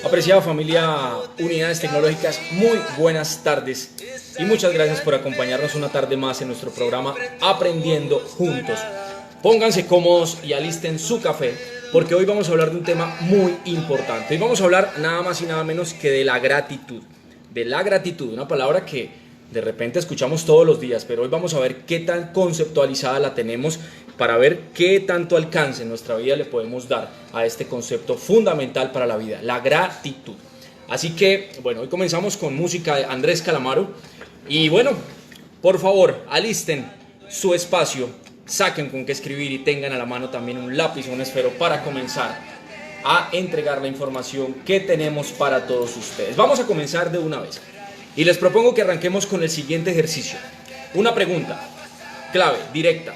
Apreciada familia Unidades Tecnológicas, muy buenas tardes y muchas gracias por acompañarnos una tarde más en nuestro programa Aprendiendo Juntos. Pónganse cómodos y alisten su café porque hoy vamos a hablar de un tema muy importante. Hoy vamos a hablar nada más y nada menos que de la gratitud. De la gratitud, una palabra que de repente escuchamos todos los días, pero hoy vamos a ver qué tan conceptualizada la tenemos para ver qué tanto alcance en nuestra vida le podemos dar a este concepto fundamental para la vida, la gratitud. Así que, bueno, hoy comenzamos con música de Andrés Calamaro y bueno, por favor, alisten su espacio, saquen con qué escribir y tengan a la mano también un lápiz o un esfero para comenzar a entregar la información que tenemos para todos ustedes. Vamos a comenzar de una vez y les propongo que arranquemos con el siguiente ejercicio. Una pregunta clave, directa.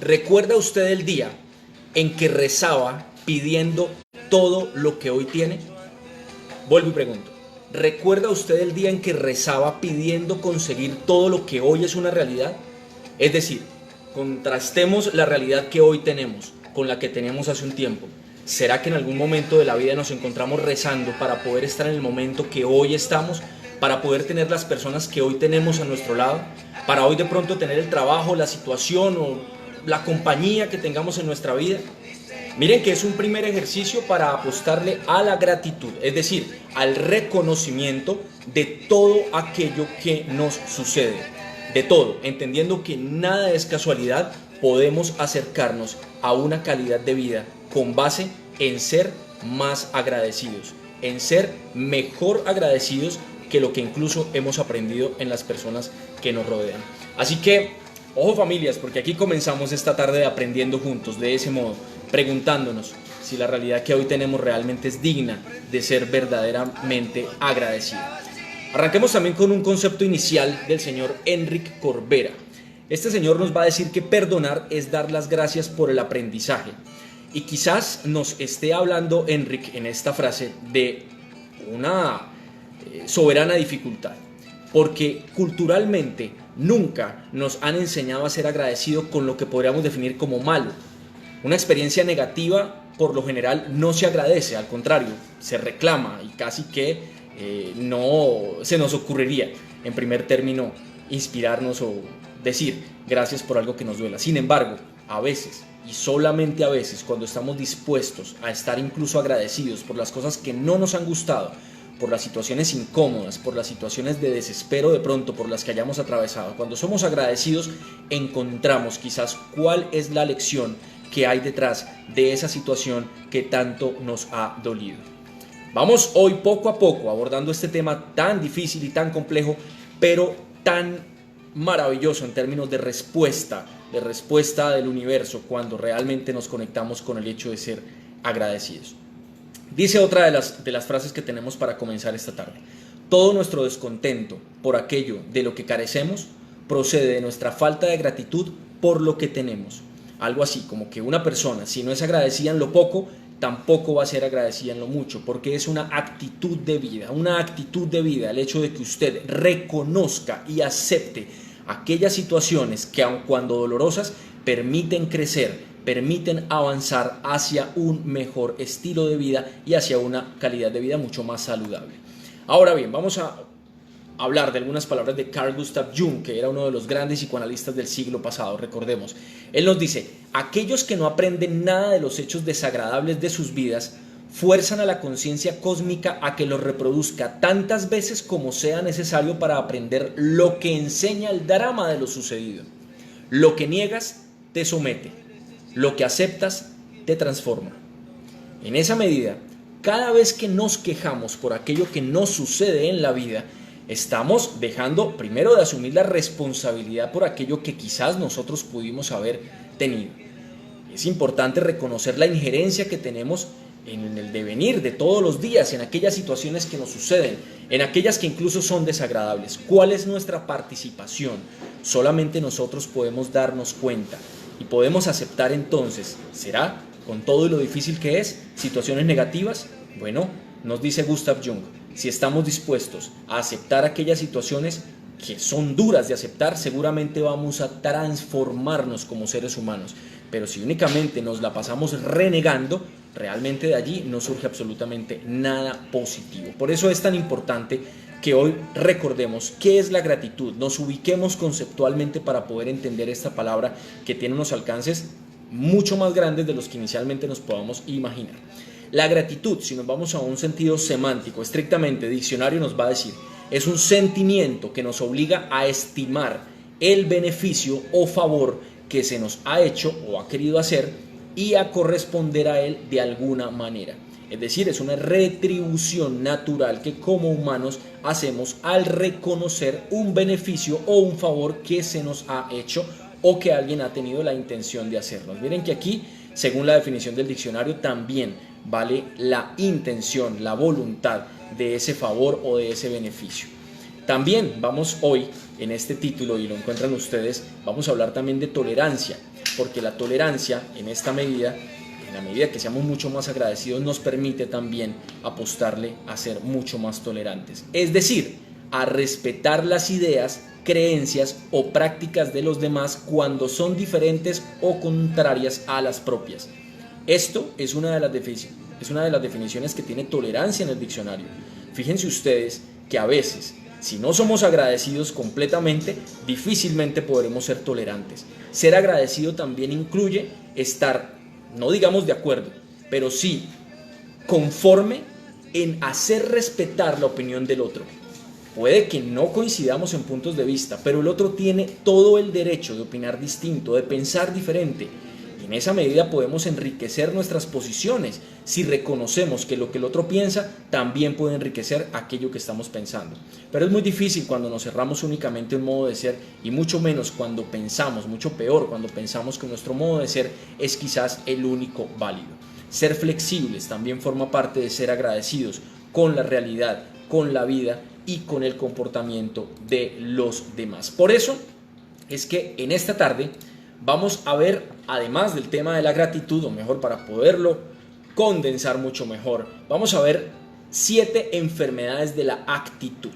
¿Recuerda usted el día en que rezaba pidiendo todo lo que hoy tiene? Vuelvo y pregunto. ¿Recuerda usted el día en que rezaba pidiendo conseguir todo lo que hoy es una realidad? Es decir, contrastemos la realidad que hoy tenemos con la que teníamos hace un tiempo. ¿Será que en algún momento de la vida nos encontramos rezando para poder estar en el momento que hoy estamos? Para poder tener las personas que hoy tenemos a nuestro lado? Para hoy de pronto tener el trabajo, la situación o la compañía que tengamos en nuestra vida. Miren que es un primer ejercicio para apostarle a la gratitud, es decir, al reconocimiento de todo aquello que nos sucede, de todo, entendiendo que nada es casualidad. Podemos acercarnos a una calidad de vida con base en ser más agradecidos, en ser mejor agradecidos que lo que incluso hemos aprendido en las personas que nos rodean. Así que ojo familias, porque aquí comenzamos esta tarde aprendiendo juntos, de ese modo, preguntándonos si la realidad que hoy tenemos realmente es digna de ser verdaderamente agradecida. Arranquemos también con un concepto inicial del señor Enric Corbera. Este señor nos va a decir que perdonar es dar las gracias por el aprendizaje. Y quizás nos esté hablando Enric en esta frase de una soberana dificultad, porque culturalmente nunca nos han enseñado a ser agradecidos con lo que podríamos definir como malo. Una experiencia negativa por lo general no se agradece, al contrario, se reclama y casi que no se nos ocurriría en primer término inspirarnos o decir gracias por algo que nos duela. Sin embargo, a veces y solamente a veces, cuando estamos dispuestos a estar incluso agradecidos por las cosas que no nos han gustado, por las situaciones incómodas, por las situaciones de desespero de pronto por las que hayamos atravesado, cuando somos agradecidos encontramos quizás cuál es la lección que hay detrás de esa situación que tanto nos ha dolido. Vamos hoy poco a poco abordando este tema tan difícil y tan complejo, pero tan maravilloso en términos de respuesta del universo cuando realmente nos conectamos con el hecho de ser agradecidos. Dice otra de las frases que tenemos para comenzar esta tarde: todo nuestro descontento por aquello de lo que carecemos procede de nuestra falta de gratitud por lo que tenemos. Algo así como que una persona, si no es agradecida en lo poco, tampoco va a ser agradecida en lo mucho, porque es una actitud de vida, el hecho de que usted reconozca y acepte aquellas situaciones que aun cuando dolorosas permiten crecer, permiten avanzar hacia un mejor estilo de vida y hacia una calidad de vida mucho más saludable. Ahora bien, vamos a hablar de algunas palabras de Carl Gustav Jung, que era uno de los grandes psicoanalistas del siglo pasado, recordemos. Él nos dice: aquellos que no aprenden nada de los hechos desagradables de sus vidas fuerzan a la conciencia cósmica a que los reproduzca tantas veces como sea necesario para aprender lo que enseña el drama de lo sucedido. Lo que niegas te somete, lo que aceptas te transforma. En esa medida, cada vez que nos quejamos por aquello que nos sucede en la vida, estamos dejando primero de asumir la responsabilidad por aquello que quizás nosotros pudimos haber tenido. Es importante reconocer la injerencia que tenemos en el devenir de todos los días, en aquellas situaciones que nos suceden, en aquellas que incluso son desagradables. ¿Cuál es nuestra participación? Solamente nosotros podemos darnos cuenta y podemos aceptar entonces. ¿Será, con todo y lo difícil que es, situaciones negativas? Bueno, nos dice Gustav Jung, si estamos dispuestos a aceptar aquellas situaciones que son duras de aceptar, seguramente vamos a transformarnos como seres humanos. Pero si únicamente nos la pasamos renegando, realmente de allí no surge absolutamente nada positivo. Por eso es tan importante que hoy recordemos qué es la gratitud, nos ubiquemos conceptualmente para poder entender esta palabra que tiene unos alcances mucho más grandes de los que inicialmente nos podamos imaginar. La gratitud, si nos vamos a un sentido semántico, estrictamente diccionario nos va a decir, es un sentimiento que nos obliga a estimar el beneficio o favor que se nos ha hecho o ha querido hacer y a corresponder a él de alguna manera. Es decir, es una retribución natural que como humanos hacemos al reconocer un beneficio o un favor que se nos ha hecho o que alguien ha tenido la intención de hacernos. Miren que aquí, según la definición del diccionario, también vale la intención, la voluntad de ese favor o de ese beneficio. También vamos hoy, en este título, y lo encuentran ustedes, vamos a hablar también de tolerancia, porque la tolerancia en esta medida, en la medida que seamos mucho más agradecidos, nos permite también apostarle a ser mucho más tolerantes. Es decir, a respetar las ideas, creencias o prácticas de los demás cuando son diferentes o contrarias a las propias. Esto es una de las definiciones que tiene tolerancia en el diccionario. Fíjense ustedes que a veces, si no somos agradecidos completamente, difícilmente podremos ser tolerantes. Ser agradecido también incluye estar, no digamos de acuerdo, pero sí conforme en hacer respetar la opinión del otro. Puede que no coincidamos en puntos de vista, pero el otro tiene todo el derecho de opinar distinto, de pensar diferente. Y en esa medida podemos enriquecer nuestras posiciones si reconocemos que lo que el otro piensa también puede enriquecer aquello que estamos pensando. Pero es muy difícil cuando nos cerramos únicamente un modo de ser y mucho menos cuando pensamos, mucho peor cuando pensamos que nuestro modo de ser es quizás el único válido. Ser flexibles también forma parte de ser agradecidos con la realidad, con la vida y con el comportamiento de los demás. Por eso es que en esta tarde vamos a ver, además del tema de la gratitud, o mejor para poderlo condensar mucho mejor, vamos a ver 7 enfermedades de la actitud.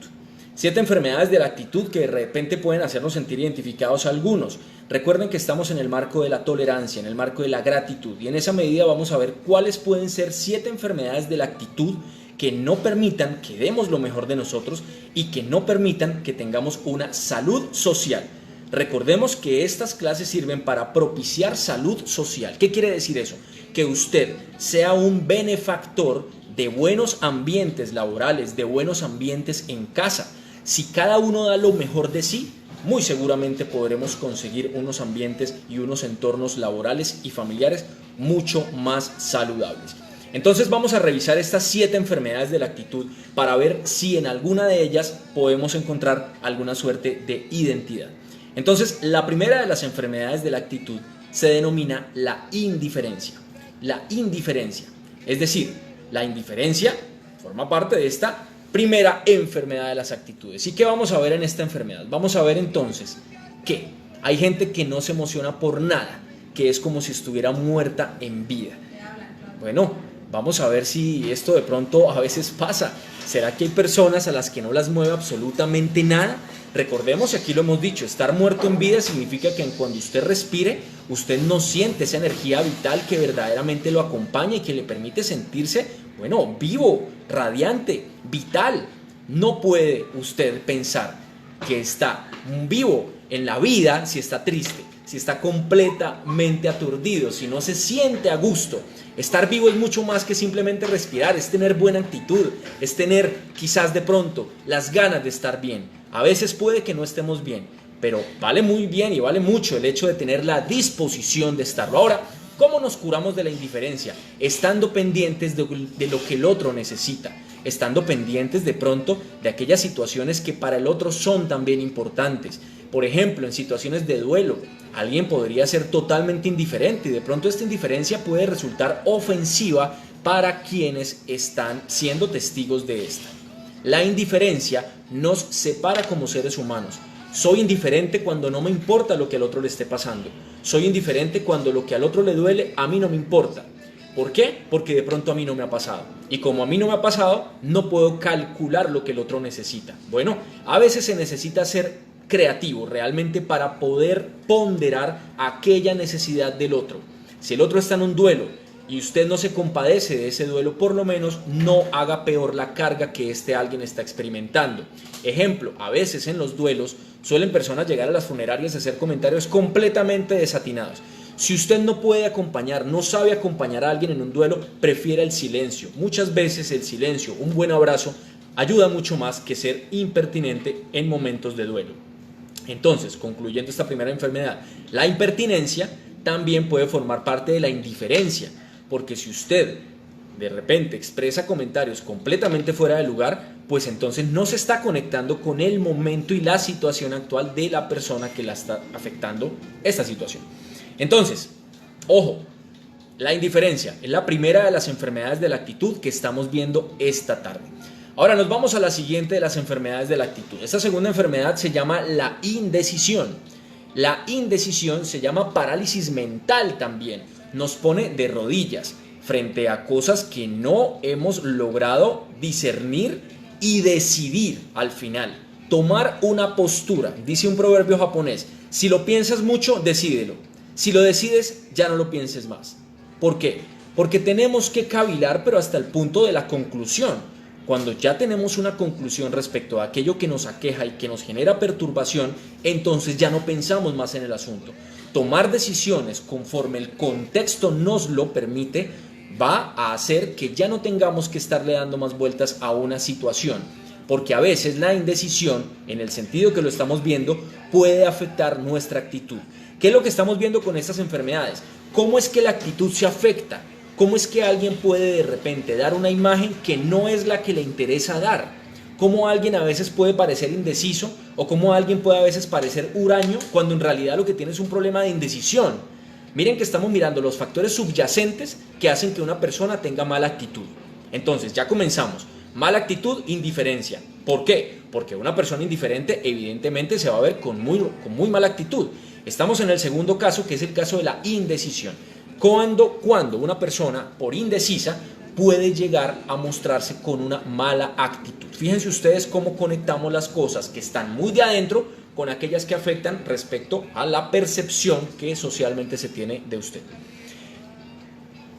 7 enfermedades de la actitud que de repente pueden hacernos sentir identificados a algunos. Recuerden que estamos en el marco de la tolerancia, en el marco de la gratitud, y en esa medida vamos a ver cuáles pueden ser 7 enfermedades de la actitud que no permitan que demos lo mejor de nosotros y que no permitan que tengamos una salud social. Recordemos que estas clases sirven para propiciar salud social. ¿Qué quiere decir eso? Que usted sea un benefactor de buenos ambientes laborales, de buenos ambientes en casa. Si cada uno da lo mejor de sí, muy seguramente podremos conseguir unos ambientes y unos entornos laborales y familiares mucho más saludables. Entonces vamos a revisar estas 7 enfermedades de la actitud para ver si en alguna de ellas podemos encontrar alguna suerte de identidad. Entonces, la primera de las enfermedades de la actitud se denomina la indiferencia. La indiferencia, es decir, la indiferencia forma parte de esta primera enfermedad de las actitudes. ¿Y qué vamos a ver en esta enfermedad? Vamos a ver entonces que hay gente que no se emociona por nada, que es como si estuviera muerta en vida. Bueno, vamos a ver si esto de pronto a veces pasa. ¿Será que hay personas a las que no las mueve absolutamente nada? Recordemos, y aquí lo hemos dicho, estar muerto en vida significa que cuando usted respire, usted no siente esa energía vital que verdaderamente lo acompaña y que le permite sentirse, bueno, vivo, radiante, vital. No puede usted pensar que está vivo en la vida si está triste, si está completamente aturdido, si no se siente a gusto. Estar vivo es mucho más que simplemente respirar, es tener buena actitud, es tener quizás de pronto las ganas de estar bien. A veces puede que no estemos bien, pero vale muy bien y vale mucho el hecho de tener la disposición de estarlo. Ahora, ¿cómo nos curamos de la indiferencia? Estando pendientes de lo que el otro necesita, estando pendientes de pronto de aquellas situaciones que para el otro son también importantes. Por ejemplo, en situaciones de duelo, alguien podría ser totalmente indiferente y de pronto esta indiferencia puede resultar ofensiva para quienes están siendo testigos de esta. La indiferencia nos separa como seres humanos. Soy indiferente cuando no me importa lo que al otro le esté pasando. Soy indiferente cuando lo que al otro le duele a mí no me importa. ¿Por qué? Porque de pronto a mí no me ha pasado. Y como a mí no me ha pasado, no puedo calcular lo que el otro necesita. Bueno, a veces se necesita ser creativo realmente para poder ponderar aquella necesidad del otro. Si el otro está en un duelo y usted no se compadece de ese duelo, por lo menos no haga peor la carga que este alguien está experimentando. Ejemplo, a veces en los duelos suelen personas llegar a las funerarias a hacer comentarios completamente desatinados. Si usted no puede acompañar, no sabe acompañar a alguien en un duelo, prefiera el silencio. Muchas veces el silencio, un buen abrazo, ayuda mucho más que ser impertinente en momentos de duelo. Entonces, concluyendo esta primera enfermedad, la impertinencia también puede formar parte de la indiferencia, porque si usted de repente expresa comentarios completamente fuera de lugar, pues entonces no se está conectando con el momento y la situación actual de la persona que la está afectando esta situación. Entonces, ojo, la indiferencia es la primera de las enfermedades de la actitud que estamos viendo esta tarde. Ahora nos vamos a la siguiente de las enfermedades de la actitud. Esta segunda enfermedad se llama la indecisión. La indecisión se llama parálisis mental también. Nos pone de rodillas frente a cosas que no hemos logrado discernir y decidir al final. Tomar una postura. Dice un proverbio japonés, si lo piensas mucho, decídelo. Si lo decides, ya no lo pienses más. ¿Por qué? Porque tenemos que cavilar, pero hasta el punto de la conclusión. Cuando ya tenemos una conclusión respecto a aquello que nos aqueja y que nos genera perturbación, entonces ya no pensamos más en el asunto. Tomar decisiones conforme el contexto nos lo permite va a hacer que ya no tengamos que estarle dando más vueltas a una situación. Porque a veces la indecisión, en el sentido que lo estamos viendo, puede afectar nuestra actitud. ¿Qué es lo que estamos viendo con estas enfermedades? ¿Cómo es que la actitud se afecta? ¿Cómo es que alguien puede de repente dar una imagen que no es la que le interesa dar? ¿Cómo alguien a veces puede parecer indeciso o cómo alguien puede a veces parecer huraño cuando en realidad lo que tiene es un problema de indecisión? Miren que estamos mirando los factores subyacentes que hacen que una persona tenga mala actitud. Entonces ya comenzamos. Mala actitud, indiferencia. ¿Por qué? Porque una persona indiferente evidentemente se va a ver con muy mala actitud. Estamos en el segundo caso, que es el caso de la indecisión. Cuando una persona, por indecisa, puede llegar a mostrarse con una mala actitud. Fíjense ustedes cómo conectamos las cosas que están muy de adentro con aquellas que afectan respecto a la percepción que socialmente se tiene de usted.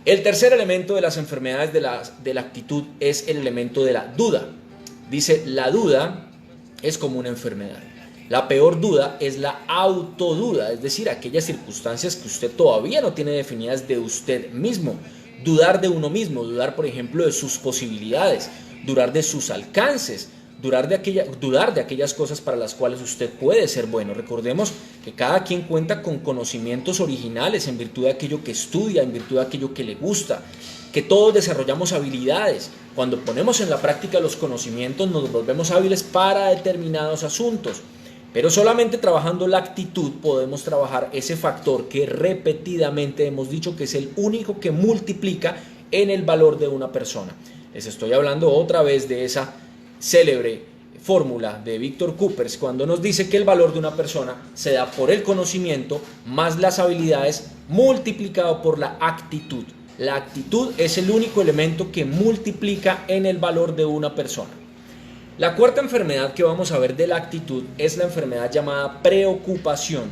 El tercer elemento de las enfermedades de la actitud es el elemento de la duda. Dice, la duda es como una enfermedad. La peor duda es la autoduda, es decir, aquellas circunstancias que usted todavía no tiene definidas de usted mismo. Dudar de uno mismo, dudar por ejemplo de sus posibilidades, dudar de sus alcances, dudar de aquellas cosas para las cuales usted puede ser bueno. Recordemos que cada quien cuenta con conocimientos originales en virtud de aquello que estudia, en virtud de aquello que le gusta, que todos desarrollamos habilidades. Cuando ponemos en la práctica los conocimientos nos volvemos hábiles para determinados asuntos. Pero solamente trabajando la actitud podemos trabajar ese factor que repetidamente hemos dicho que es el único que multiplica en el valor de una persona. Les estoy hablando otra vez de esa célebre fórmula de Víctor Coopers cuando nos dice que el valor de una persona se da por el conocimiento más las habilidades multiplicado por la actitud. La actitud es el único elemento que multiplica en el valor de una persona. La cuarta enfermedad que vamos a ver de la actitud es la enfermedad llamada preocupación.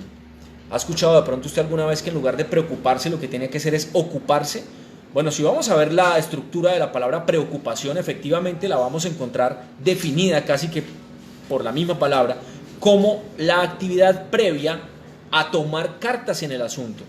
¿Ha escuchado de pronto usted alguna vez que en lugar de preocuparse lo que tiene que hacer es ocuparse? Bueno, si vamos a ver la estructura de la palabra preocupación, efectivamente la vamos a encontrar definida casi que por la misma palabra como la actividad previa a tomar cartas en el asunto.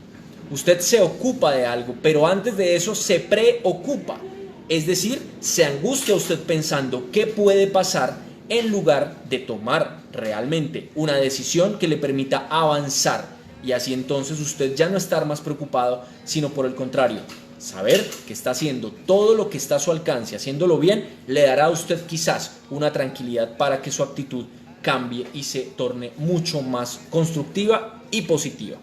Usted se ocupa de algo, pero antes de eso se preocupa. Es decir, se angustia usted pensando qué puede pasar en lugar de tomar realmente una decisión que le permita avanzar. Y así entonces usted ya no estar más preocupado, sino por el contrario, saber que está haciendo todo lo que está a su alcance, haciéndolo bien, le dará a usted quizás una tranquilidad para que su actitud cambie y se torne mucho más constructiva y positiva.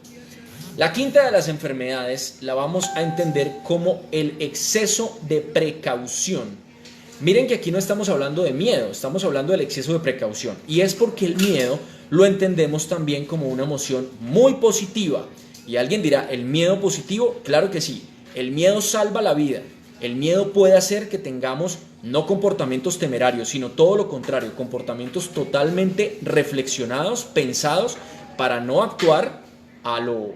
La quinta de las enfermedades la vamos a entender como el exceso de precaución. Miren que aquí no estamos hablando de miedo, estamos hablando del exceso de precaución. Y es porque el miedo lo entendemos también como una emoción muy positiva. Y alguien dirá, ¿el miedo positivo? Claro que sí. El miedo salva la vida. El miedo puede hacer que tengamos no comportamientos temerarios, sino todo lo contrario, comportamientos totalmente reflexionados, pensados, para no actuar a lo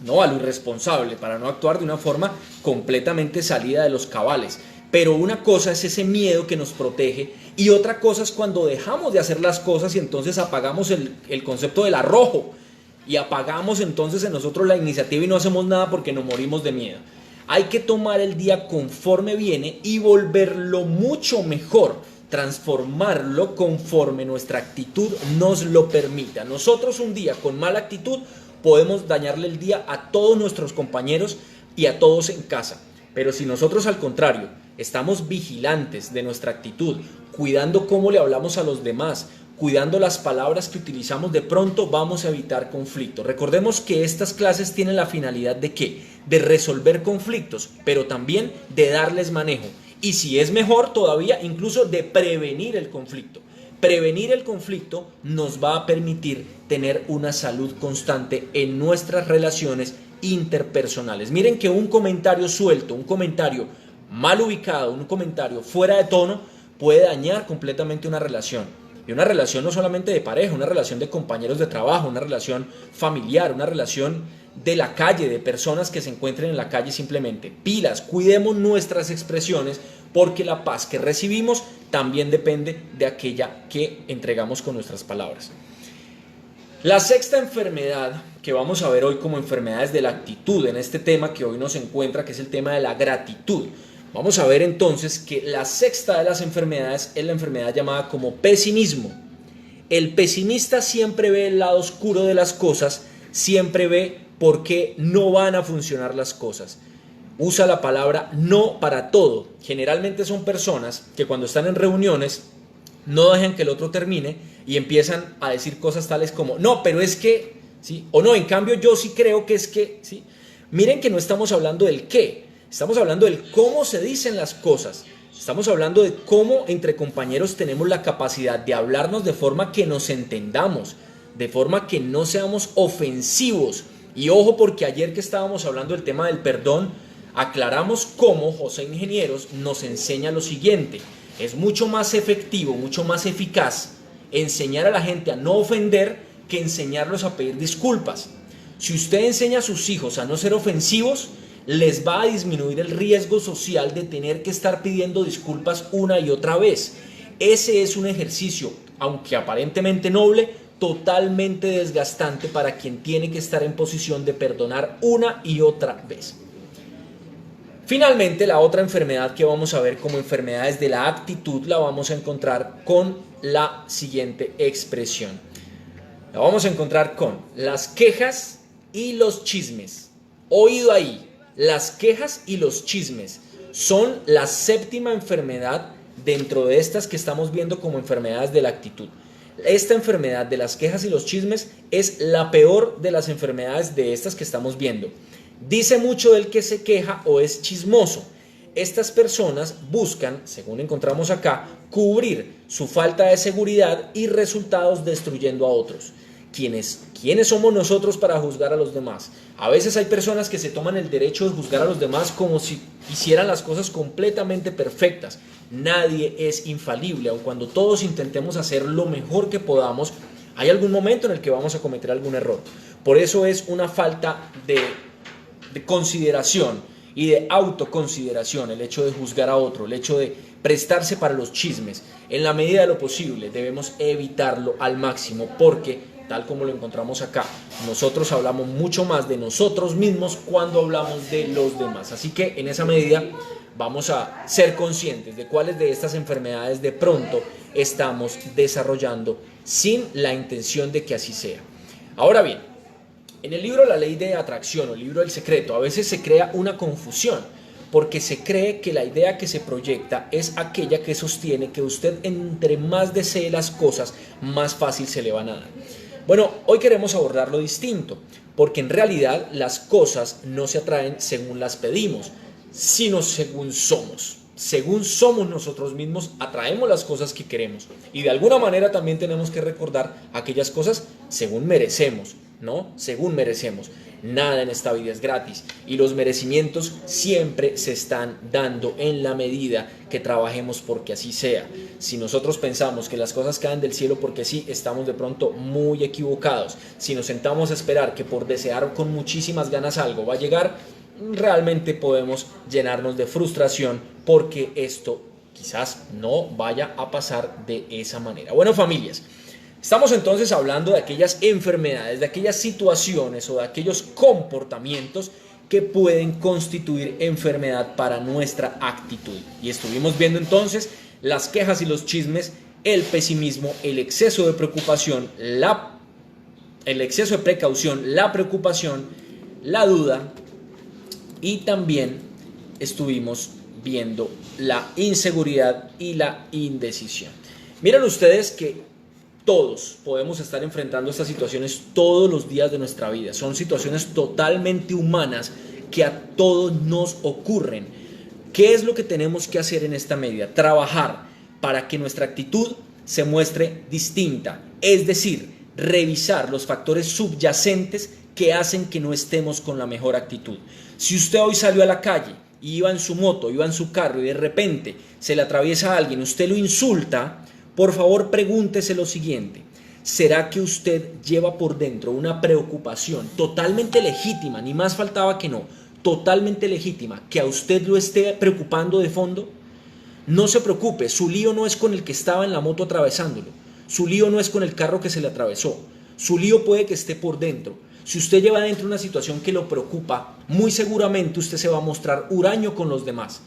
no a lo irresponsable, para no actuar de una forma completamente salida de los cabales. Pero una cosa es ese miedo que nos protege y otra cosa es cuando dejamos de hacer las cosas y entonces apagamos el concepto del arrojo y apagamos entonces en nosotros la iniciativa y no hacemos nada porque nos morimos de miedo. Hay que tomar el día conforme viene y volverlo mucho mejor, transformarlo conforme nuestra actitud nos lo permita. Nosotros un día con mala actitud podemos dañarle el día a todos nuestros compañeros y a todos en casa. Pero si nosotros al contrario estamos vigilantes de nuestra actitud, cuidando cómo le hablamos a los demás, cuidando las palabras que utilizamos, de pronto vamos a evitar conflictos. Recordemos que estas clases tienen la finalidad de ¿qué? De resolver conflictos, pero también de darles manejo. Y si es mejor todavía, incluso de prevenir el conflicto. Prevenir el conflicto nos va a permitir tener una salud constante en nuestras relaciones interpersonales. Miren que un comentario suelto, un comentario mal ubicado, un comentario fuera de tono puede dañar completamente una relación. Y una relación no solamente de pareja, una relación de compañeros de trabajo, una relación familiar, una relación de la calle, de personas que se encuentren en la calle simplemente. Pilas, cuidemos nuestras expresiones porque la paz que recibimos también depende de aquella que entregamos con nuestras palabras. La sexta enfermedad que vamos a ver hoy como enfermedades de la actitud en este tema que hoy nos encuentra, que es el tema de la gratitud. Vamos a ver entonces que la sexta de las enfermedades es la enfermedad llamada como pesimismo. El pesimista siempre ve el lado oscuro de las cosas, siempre ve por qué no van a funcionar las cosas. Usa la palabra no para todo. Generalmente son personas que cuando están en reuniones no dejan que el otro termine y empiezan a decir cosas tales como no, pero es que, ¿sí? O no, en cambio yo sí creo que es que, ¿sí? Miren que no estamos hablando del qué. Estamos hablando del cómo se dicen las cosas. Estamos hablando de cómo entre compañeros tenemos la capacidad de hablarnos de forma que nos entendamos, de forma que no seamos ofensivos. Y ojo, porque ayer que estábamos hablando del tema del perdón, aclaramos cómo José Ingenieros nos enseña lo siguiente. Es mucho más efectivo, mucho más eficaz enseñar a la gente a no ofender que enseñarlos a pedir disculpas. Si usted enseña a sus hijos a no ser ofensivos, les va a disminuir el riesgo social de tener que estar pidiendo disculpas una y otra vez. Ese es un ejercicio, aunque aparentemente noble, totalmente desgastante para quien tiene que estar en posición de perdonar una y otra vez. Finalmente, la otra enfermedad que vamos a ver como enfermedades de la actitud la vamos a encontrar con la siguiente expresión. La vamos a encontrar con las quejas y los chismes. Oído ahí. Las quejas y los chismes son la séptima enfermedad dentro de estas que estamos viendo como enfermedades de la actitud. Esta enfermedad de las quejas y los chismes es la peor de las enfermedades de estas que estamos viendo. Dice mucho del que se queja o es chismoso. Estas personas buscan, según encontramos acá, cubrir su falta de seguridad y resultados destruyendo a otros. ¿Quiénes somos nosotros para juzgar a los demás? A veces hay personas que se toman el derecho de juzgar a los demás como si hicieran las cosas completamente perfectas. Nadie es infalible, aun cuando todos intentemos hacer lo mejor que podamos, hay algún momento en el que vamos a cometer algún error. Por eso es una falta de consideración y de autoconsideración el hecho de juzgar a otro, el hecho de prestarse para los chismes. En la medida de lo posible debemos evitarlo al máximo porque, tal como lo encontramos acá, nosotros hablamos mucho más de nosotros mismos cuando hablamos de los demás. Así que en esa medida vamos a ser conscientes de cuáles de estas enfermedades de pronto estamos desarrollando sin la intención de que así sea. Ahora bien, en el libro La Ley de Atracción o el libro del secreto a veces se crea una confusión porque se cree que la idea que se proyecta es aquella que sostiene que usted entre más desee las cosas, más fácil se le van a dar. Bueno, hoy queremos abordarlo distinto, porque en realidad las cosas no se atraen según las pedimos, sino según somos. Según somos nosotros mismos, atraemos las cosas que queremos. Y de alguna manera también tenemos que recordar aquellas cosas según merecemos. ¿no? Según merecemos. Nada en esta vida es gratis y los merecimientos siempre se están dando en la medida que trabajemos porque así sea. Si nosotros pensamos que las cosas caen del cielo porque sí, estamos de pronto muy equivocados. Si nos sentamos a esperar que por desear con muchísimas ganas algo va a llegar, realmente podemos llenarnos de frustración porque esto quizás no vaya a pasar de esa manera. Bueno, familias, estamos entonces hablando de aquellas enfermedades, de aquellas situaciones o de aquellos comportamientos que pueden constituir enfermedad para nuestra actitud. Y estuvimos viendo entonces las quejas y los chismes, el pesimismo, el exceso de preocupación, el exceso de precaución, la preocupación, la duda, y también estuvimos viendo la inseguridad y la indecisión. Miren ustedes que todos podemos estar enfrentando estas situaciones todos los días de nuestra vida. Son situaciones totalmente humanas que a todos nos ocurren. ¿Qué es lo que tenemos que hacer en esta medida? Trabajar para que nuestra actitud se muestre distinta. Es decir, revisar los factores subyacentes que hacen que no estemos con la mejor actitud. Si usted hoy salió a la calle y iba en su moto, iba en su carro y de repente se le atraviesa a alguien, usted lo insulta, por favor pregúntese lo siguiente: ¿será que usted lleva por dentro una preocupación totalmente legítima, ni más faltaba que no, totalmente legítima, que a usted lo esté preocupando de fondo? No se preocupe, su lío no es con el que estaba en la moto atravesándolo, su lío no es con el carro que se le atravesó, su lío puede que esté por dentro. Si usted lleva dentro una situación que lo preocupa, muy seguramente usted se va a mostrar huraño con los demás.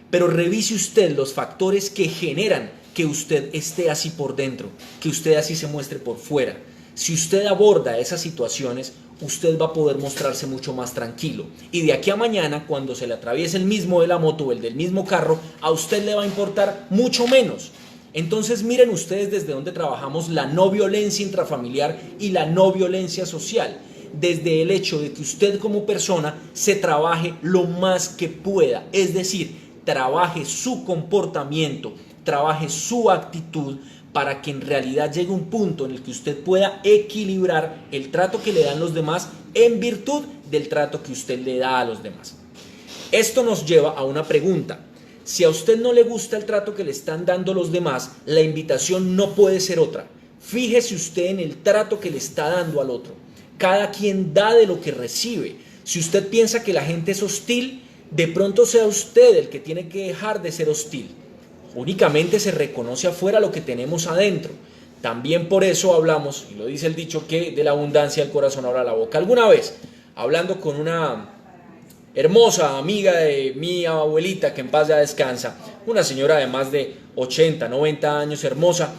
Pero revise usted los factores que generan que usted esté así por dentro, que usted así se muestre por fuera. Si usted aborda esas situaciones, usted va a poder mostrarse mucho más tranquilo. Y de aquí a mañana, cuando se le atraviese el mismo de la moto o el del mismo carro, a usted le va a importar mucho menos. Entonces miren ustedes desde dónde trabajamos la no violencia intrafamiliar y la no violencia social. Desde el hecho de que usted como persona se trabaje lo más que pueda, es decir, trabaje su comportamiento, trabaje su actitud para que en realidad llegue un punto en el que usted pueda equilibrar el trato que le dan los demás en virtud del trato que usted le da a los demás. Esto nos lleva a una pregunta. Si a usted no le gusta el trato que le están dando los demás, la invitación no puede ser otra. Fíjese usted en el trato que le está dando al otro. Cada quien da de lo que recibe. Si usted piensa que la gente es hostil, de pronto sea usted el que tiene que dejar de ser hostil. Únicamente se reconoce afuera lo que tenemos adentro. También por eso hablamos, y lo dice el dicho, que de la abundancia el corazón abra la boca. Alguna vez, hablando con una hermosa amiga de mi abuelita, que en paz ya descansa, una señora de más de 80, 90 años, hermosa,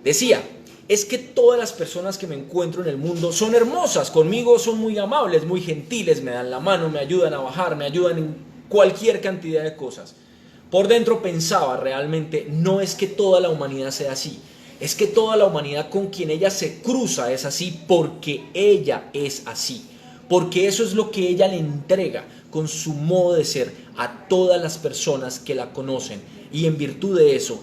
decía: es que todas las personas que me encuentro en el mundo son hermosas, conmigo son muy amables, muy gentiles, me dan la mano, me ayudan a bajar, me ayudan en cualquier cantidad de cosas. Por dentro pensaba realmente, no es que toda la humanidad sea así, es que toda la humanidad con quien ella se cruza es así porque ella es así, porque eso es lo que ella le entrega con su modo de ser a todas las personas que la conocen, y en virtud de eso,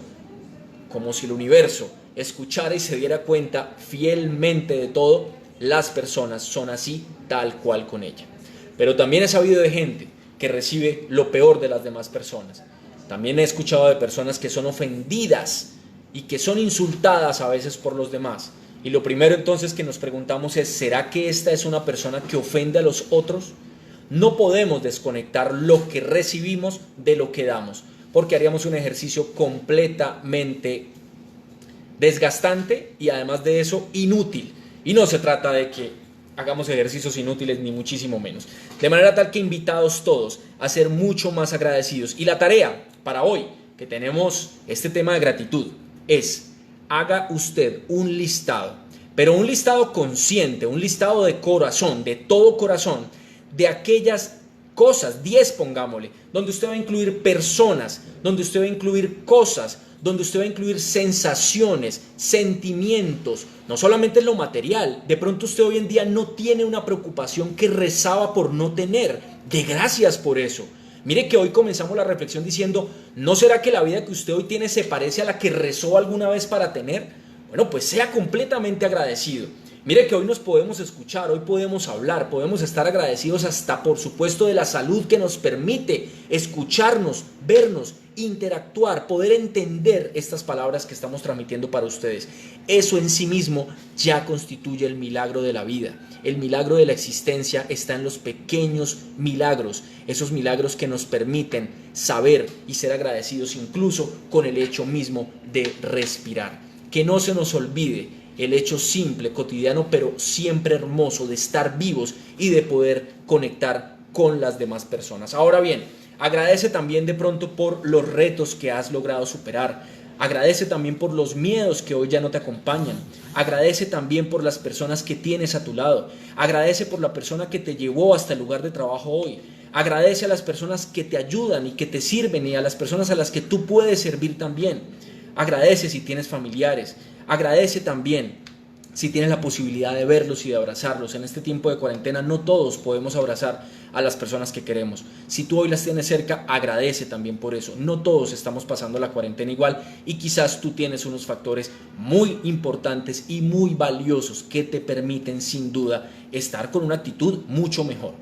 como si el universo escuchara y se diera cuenta fielmente de todo, las personas son así tal cual con ella. Pero también he sabido de gente que recibe lo peor de las demás personas. También he escuchado de personas que son ofendidas y que son insultadas a veces por los demás. Y lo primero entonces que nos preguntamos es: ¿será que esta es una persona que ofende a los otros? No podemos desconectar lo que recibimos de lo que damos, porque haríamos un ejercicio completamente desgastante y además de eso inútil. Y no se trata de que hagamos ejercicios inútiles ni muchísimo menos. De manera tal que invitados todos a ser mucho más agradecidos. Y la tarea para hoy, que tenemos este tema de gratitud, es: haga usted un listado, pero un listado consciente, un listado de corazón, de todo corazón, de aquellas cosas, 10 pongámosle, donde usted va a incluir personas, donde usted va a incluir cosas, donde usted va a incluir sensaciones, sentimientos, no solamente en lo material. De pronto usted hoy en día no tiene una preocupación que rezaba por no tener. De gracias por eso. Mire que hoy comenzamos la reflexión diciendo: ¿no será que la vida que usted hoy tiene se parece a la que rezó alguna vez para tener? Bueno, pues sea completamente agradecido. Mire que hoy nos podemos escuchar, hoy podemos hablar, podemos estar agradecidos hasta por supuesto de la salud que nos permite escucharnos, vernos, interactuar, poder entender estas palabras que estamos transmitiendo para ustedes. Eso en sí mismo ya constituye el milagro de la vida. El milagro de la existencia está en los pequeños milagros, esos milagros que nos permiten saber y ser agradecidos incluso con el hecho mismo de respirar. Que no se nos olvide el hecho simple, cotidiano, pero siempre hermoso de estar vivos y de poder conectar con las demás personas. Ahora bien, agradece también de pronto por los retos que has logrado superar. Agradece también por los miedos que hoy ya no te acompañan. Agradece también por las personas que tienes a tu lado. Agradece por la persona que te llevó hasta el lugar de trabajo hoy. Agradece a las personas que te ayudan y que te sirven y a las personas a las que tú puedes servir también. Agradece si tienes familiares. Agradece también si tienes la posibilidad de verlos y de abrazarlos. En este tiempo de cuarentena no todos podemos abrazar a las personas que queremos. Si tú hoy las tienes cerca, agradece también por eso. No todos estamos pasando la cuarentena igual y quizás tú tienes unos factores muy importantes y muy valiosos que te permiten sin duda estar con una actitud mucho mejor.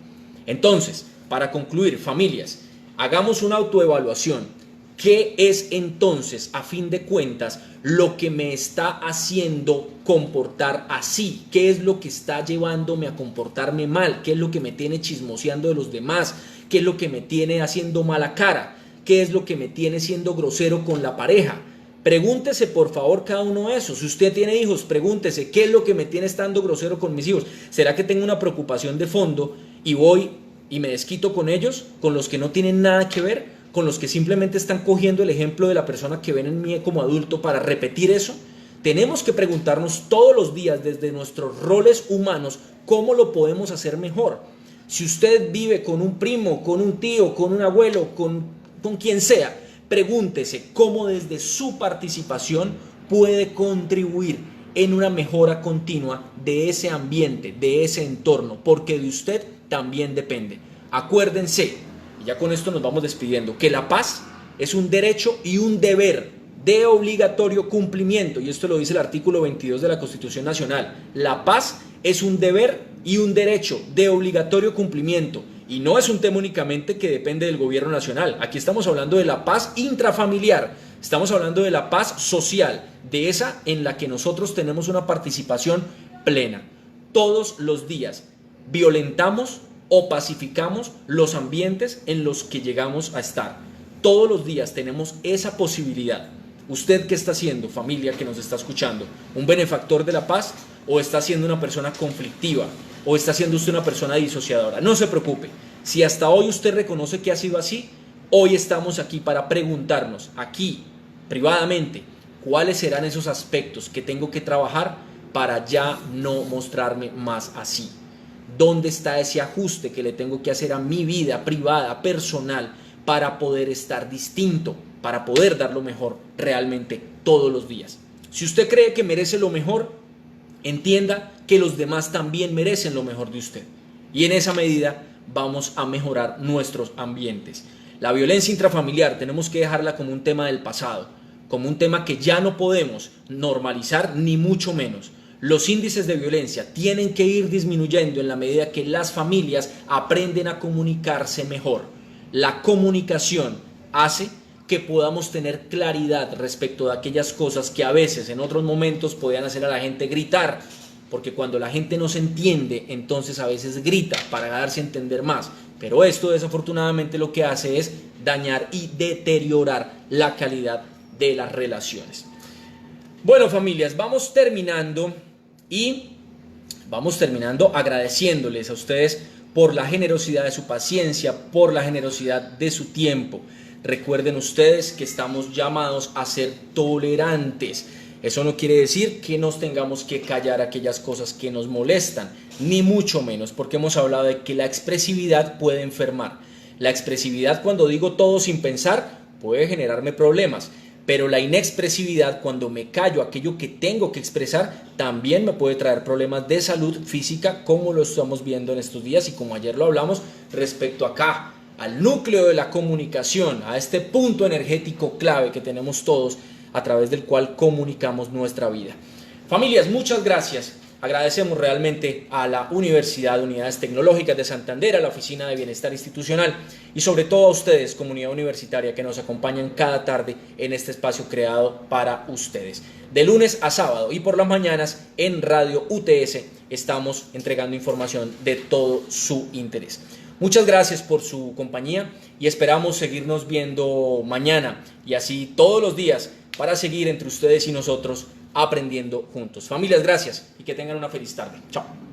Entonces, para concluir, familias, hagamos una autoevaluación. ¿Qué es entonces, a fin de cuentas, lo que me está haciendo comportar así? ¿Qué es lo que está llevándome a comportarme mal? ¿Qué es lo que me tiene chismoseando de los demás? ¿Qué es lo que me tiene haciendo mala cara? ¿Qué es lo que me tiene siendo grosero con la pareja? Pregúntese por favor cada uno de esos. Si usted tiene hijos, pregúntese ¿qué es lo que me tiene estando grosero con mis hijos? ¿Será que tengo una preocupación de fondo y voy y me desquito con ellos, con los que no tienen nada que ver? ¿Con los que simplemente están cogiendo el ejemplo de la persona que ven en mí como adulto para repetir eso? Tenemos que preguntarnos todos los días desde nuestros roles humanos cómo lo podemos hacer mejor. Si usted vive con un primo, con un tío, con un abuelo, con quien sea, pregúntese cómo desde su participación puede contribuir en una mejora continua de ese ambiente, de ese entorno, porque de usted también depende. Acuérdense, ya con esto nos vamos despidiendo, que la paz es un derecho y un deber de obligatorio cumplimiento, y esto lo dice el artículo 22 de la Constitución Nacional. La paz es un deber y un derecho de obligatorio cumplimiento, y no es un tema únicamente que depende del gobierno nacional. Aquí estamos hablando de la paz intrafamiliar, estamos hablando de la paz social, de esa en la que nosotros tenemos una participación plena. Todos los días violentamos o pacificamos los ambientes en los que llegamos a estar. Todos los días tenemos esa posibilidad. ¿Usted qué está haciendo, familia que nos está escuchando? ¿Un benefactor de la paz o está siendo una persona conflictiva o está siendo usted una persona disociadora? No se preocupe. Si hasta hoy usted reconoce que ha sido así, hoy estamos aquí para preguntarnos, aquí, privadamente, cuáles serán esos aspectos que tengo que trabajar para ya no mostrarme más así. ¿Dónde está ese ajuste que le tengo que hacer a mi vida privada, personal, para poder estar distinto, para poder dar lo mejor realmente todos los días? Si usted cree que merece lo mejor, entienda que los demás también merecen lo mejor de usted. Y en esa medida vamos a mejorar nuestros ambientes. La violencia intrafamiliar tenemos que dejarla como un tema del pasado, como un tema que ya no podemos normalizar ni mucho menos. Los índices de violencia tienen que ir disminuyendo en la medida que las familias aprenden a comunicarse mejor. La comunicación hace que podamos tener claridad respecto de aquellas cosas que a veces en otros momentos podían hacer a la gente gritar, porque cuando la gente no se entiende, entonces a veces grita para darse a entender más. Pero esto desafortunadamente lo que hace es dañar y deteriorar la calidad de las relaciones. Bueno, familias, vamos terminando agradeciéndoles a ustedes por la generosidad de su paciencia, por la generosidad de su tiempo. Recuerden ustedes que estamos llamados a ser tolerantes. Eso no quiere decir que nos tengamos que callar aquellas cosas que nos molestan, ni mucho menos, porque hemos hablado de que la expresividad puede enfermar. La expresividad, cuando digo todo sin pensar, puede generarme problemas. Pero la inexpresividad, cuando me callo aquello que tengo que expresar, también me puede traer problemas de salud física, como lo estamos viendo en estos días y como ayer lo hablamos respecto acá, al núcleo de la comunicación, a este punto energético clave que tenemos todos, a través del cual comunicamos nuestra vida. Familias, muchas gracias Agradecemos realmente a la Universidad de Unidades Tecnológicas de Santander, a la Oficina de Bienestar Institucional y sobre todo a ustedes, comunidad universitaria, que nos acompañan cada tarde en este espacio creado para ustedes. De lunes a sábado y por las mañanas en Radio UTS estamos entregando información de todo su interés. Muchas gracias por su compañía y esperamos seguirnos viendo mañana y así todos los días para seguir entre ustedes y nosotros aprendiendo juntos. Familias, gracias y que tengan una feliz tarde. Chao.